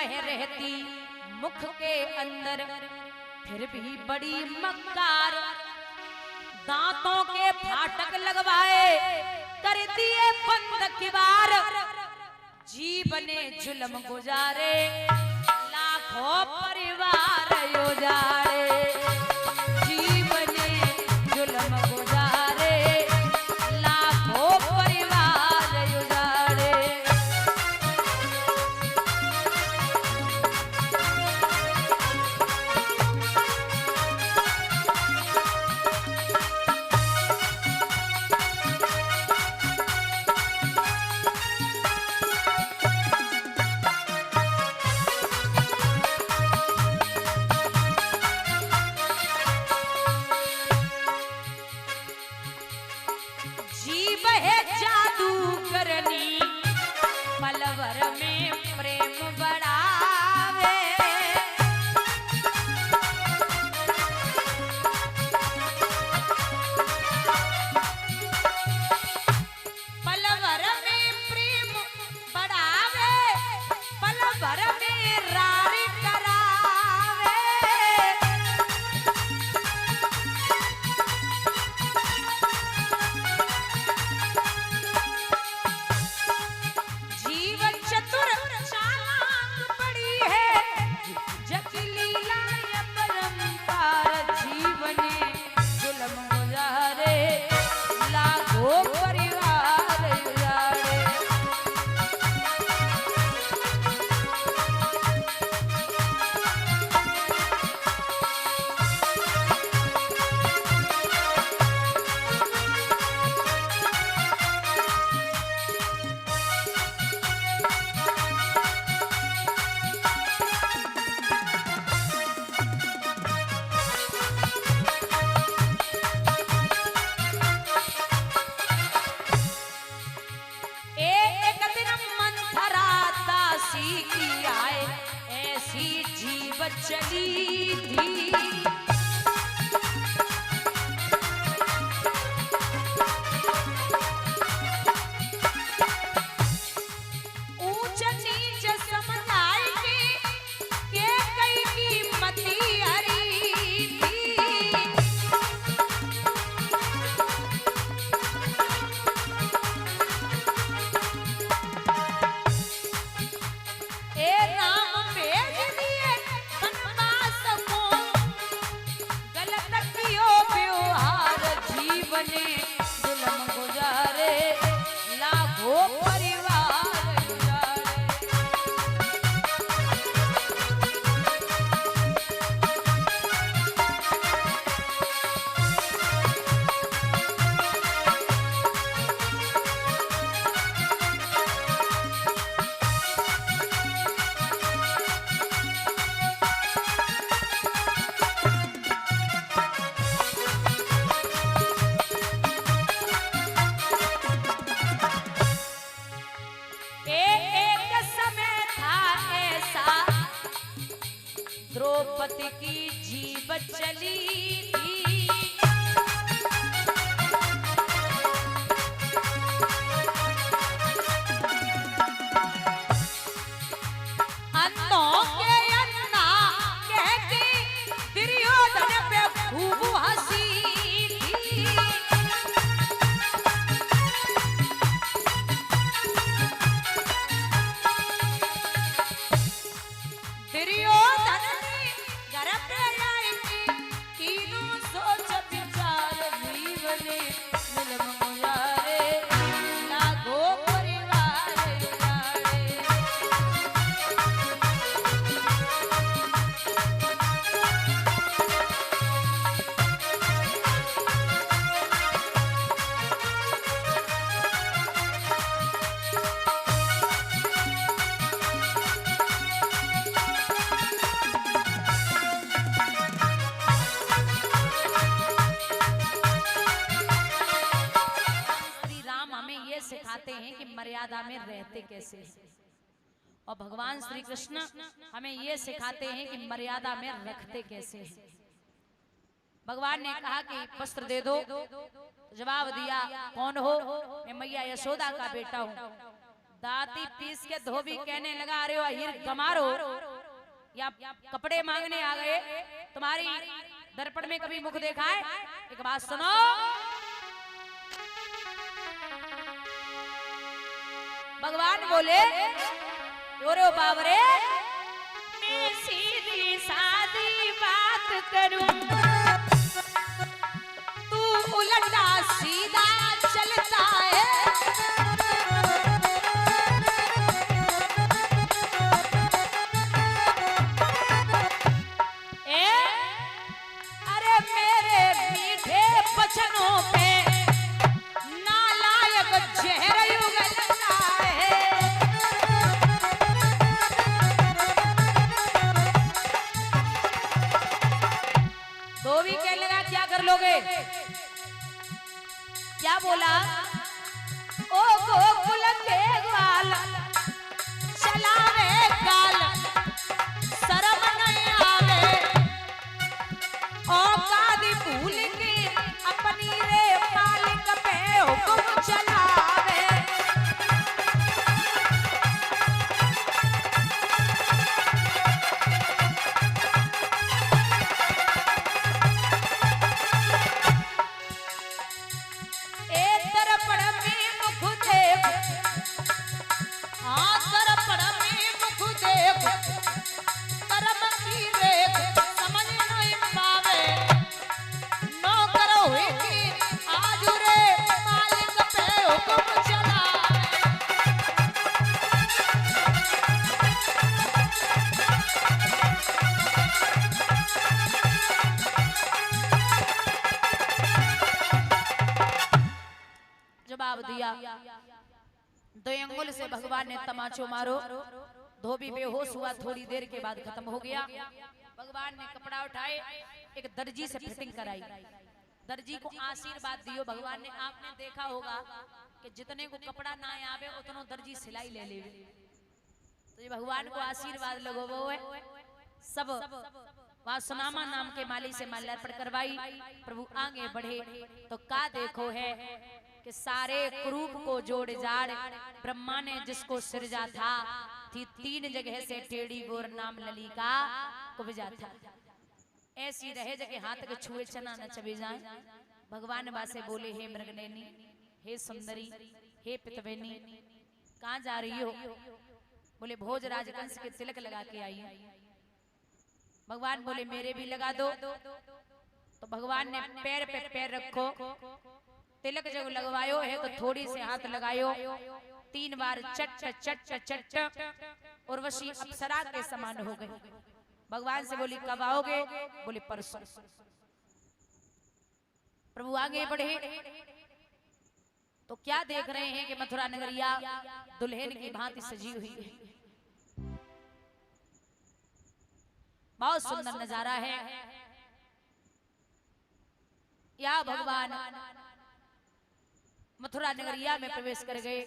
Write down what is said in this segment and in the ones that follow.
वह रहती मुख के अंदर, फिर भी बड़ी मक्कार, दांतों के फाटक लगवाए कर दिए बंद किवार। जीव ने जुल्म गुजारे लाखों परिवार उजाड़े, जीव ने जुल्म गुजारे लाखों परिवार उजाड़े। पलवर में प्रेम बढ़ावे, पलवर में प्रेम बढ़ावे, पलवर में रारी करावे। की आए ऐसी जीव चली थी, ऊंच नीच समझाई के कई कीमती हरी थी। जुल्म गुजारे लाखों परिवार उजाड़े। द्रौपदी की जीव चली थी, अन्नों के अन्ना कह के दुर्योधन पे खूब हंसी थी। दुर्योधन तीनों सोच विचार जीव ने जुल्म गुजारे लाखों परिवार उजाड़े। सिखाते हैं कि मर्यादा में रहते कैसे हैं, और भगवान श्री कृष्ण हमें ये सिखाते हैं कि मर्यादा में रखते कैसे हैं। भगवान ने कहा कि वस्त्र दे दो, जवाब दिया कौन हो, मैं मैया यशोदा का बेटा हूँ। दाती पीस के धोबी कहने लगा, अरे अहिर गमारो, या कपड़े मांगने आ गए, तुम्हारी दर्पण में कभी मुख देखा है? एक बात सुनो, भगवान बोले, ओरे बाबरे, मैं सीधी सादी बात करूं, तू उलटा सीधा चलता है। अरे मेरे मीठे बचनों पे नालायक जहर उगलता है। तो भी कहने लगा, क्या कर लोगे? क्या बोला? ओ गोकुल के ग्वाल चलावे काल, शर्म नहीं आवे, औकात भूल के अपनी रे मालिक पे हुक्म चलावे। जवाब दिया, 2 अंगुल से भगवान ने तमाचो मारो, धोबी बेहोश हुआ, थोड़ी देर के बाद खत्म हो गया। भगवान ने कपड़ा उठाए, एक दर्जी से फिटिंग कराई, दर्जी को आशीर्वाद दियो। भगवान ने, आपने देखा होगा कि जितने को कपड़ा ना आवे उतनो दर्जी सिलाई ले ले, तो ये भगवान को आशीर्वाद लगो वो है। सब वासुनामा नाम के माली से माल्यार्पण करवाई। प्रभु आगे बढ़े तो का देखो है कि सारे क्रूप को जोड़ जाड़ ब्रह्मा ने जिसको सृजा था, थी 3 जगह से टेढ़ी गोर नाम ललिका कुब्जा था। ऐसी रहे जगह हाथ के छुए चना न चबे जाए। भगवान वासे बोले, हे मृगनैनी, हे सुंदरी, हे पितवेनी, कहाँ जा रही हो? बोले भोजराज कंस के तिलक लगा के आई। भगवान बोले मेरे भी लगा दो। तो भगवान ने पैर पे पैर रखो, तिलक जब लगवायो है तो थोड़ी से हाथ लगायो, 3 बार चट चट चट, उर्वशी अप्सरा के समान हो गई। भगवान से बोली कब आओगे? बोले परसों। प्रभु आगे बढ़े तो क्या देख रहे हैं कि मथुरा नगरिया दुल्हन की भांति सजी हुई है। बहुत सुंदर नजारा है। या भगवान मथुरा नगरिया में प्रवेश कर गए।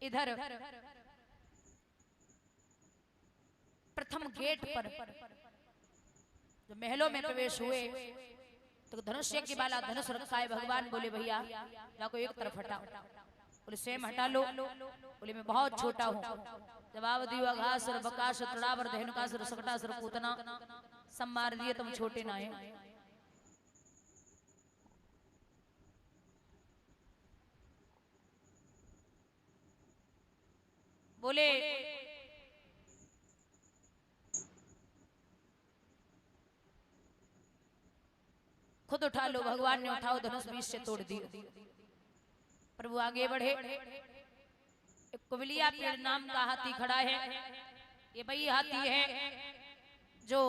इधर प्रथम गेट पर जब महलों में प्रवेश हुए तो धनुष्य की बाला धनुष रखा है। भगवान बोले भैया जाको एक तरफ हटाओ। बोले सेम हटा लो। बोले मैं बहुत छोटा हूँ। जवाब दिया घासुर बकासुर तड़ावर धेनुकासुर सकटासुर पूतना सब मार दिए, तुम छोटे ना है। बोले खुद उठा लो। भगवान ने उठाओ, धनुष बीच से तोड़ दिया। प्रभु आगे बढ़े। एक कुबलिया पेड़ नाम का हाथी खड़ा है। ये वही हाथी है जो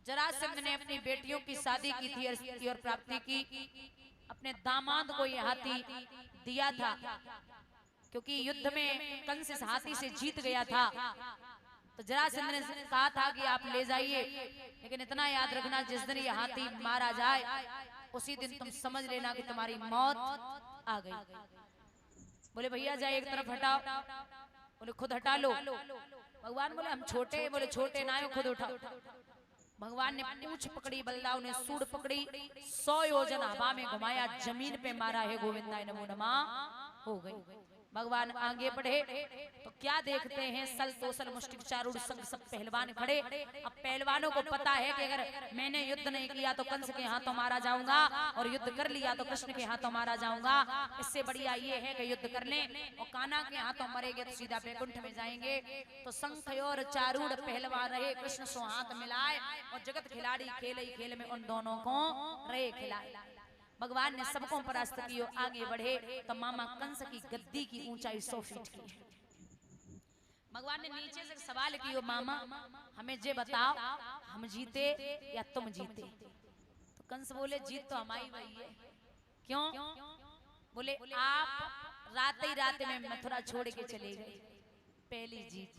जरासंध ने अपनी बेटियों की शादी की थी और प्राप्ति की। अपने दामाद को यह हाथी दिया था क्योंकि युद्ध में कंस इस हाथी से जीत गया था। तो जरासंध ने कहा था कि आप ले जाइए, लेकिन इतना याद रखना जिस दिन यह हाथी मारा जाए उसी दिन तुम समझ लेना कि तुम्हारी मौत आ गई। बोले भैया जाए एक तरफ हटाओ। बोले खुद हटा लो। भगवान बोले हम छोटे हैं। बोले छोटे ना हो, खुद उठाओ। भगवान ने पूंछ पकड़ी, बलदाव ने सूंड पकड़ी, 100 योजन हवा में घुमाया, जमीन पे मारा है गोविंदाय नमो नमः हो गई। भगवान आगे बढ़े तो क्या देखते हैं, सल तोसल मुष्टिक चारूढ़ संग सब पहलवान खड़े। अब पहलवानों को पता है कि अगर मैंने युद्ध नहीं किया तो कंस के हाथों मारा जाऊंगा, और युद्ध कर लिया तो कृष्ण के हाथों मारा जाऊंगा। इससे बढ़िया ये है कि युद्ध कर लें, और कान्हा के हाथों मरेंगे तो सीधा वैकुंठ में जाएंगे। तो शंख और चारूढ़ पहलवान रहे, कृष्ण सो हाथ मिलाए, और जगत खिलाड़ी खेल ही खेल में उन दोनों को रहे खिलाए। भगवान ने सबको परास्त किया, आगे बढ़े तो मामा कंस की गद्दी की ऊंचाई 100 फीट की है। भगवान ने नीचे से सवाल किया, मामा हमें जे बताओ, हम जीते या तुम जीते? तो कंस बोले, जीत तो हमारी वही है। क्यों? बोले, आप रात ही रात में मथुरा छोड़ के चले गए, पहली जीत।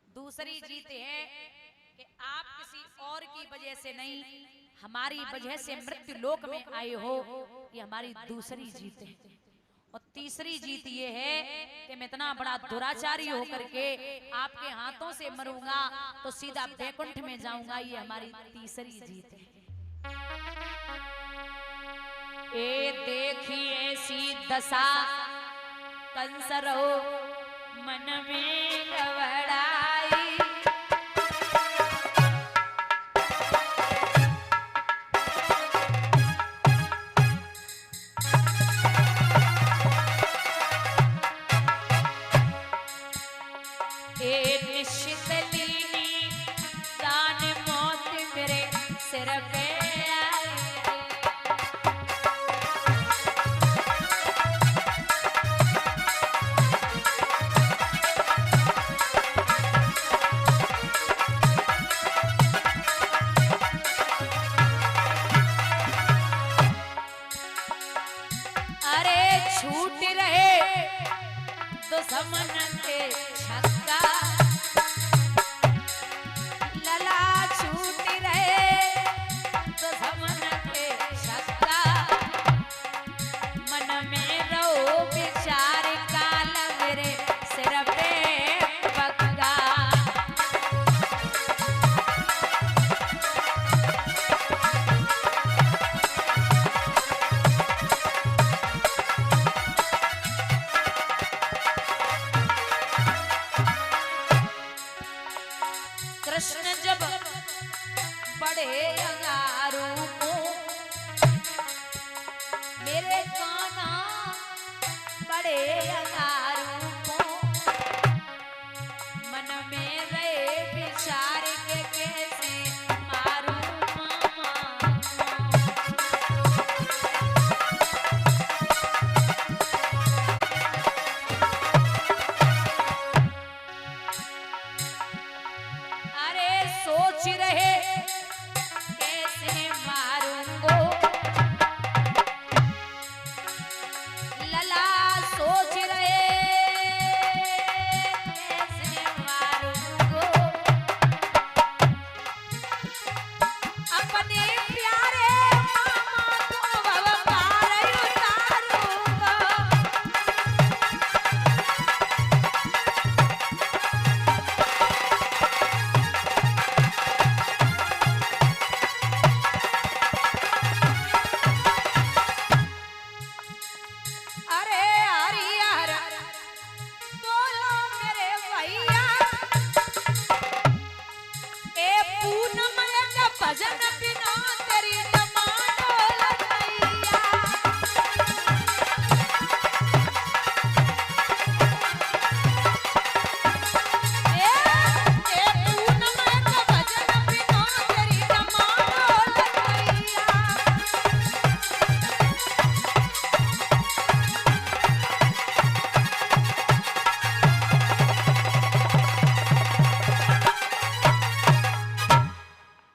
दूसरी जीत है कि आप किसी और की वजह से नहीं, हमारी वजह से मृत्यु लोक में आए हो, ये हमारी दूसरी जीत है। और तीसरी जीत ये है कि मैं इतना बड़ा दुराचारी होकर के आपके हाथों से मरूंगा तो सीधा वैकुंठ में जाऊंगा, ये हमारी तीसरी जीत है। ए देखिए ऐसी दशा कंस रहो मन में घबराई, निश्चित लीनी दान मौत मेरे सिर पे आई। अरे छूट रहे दुश्मन के छक्का,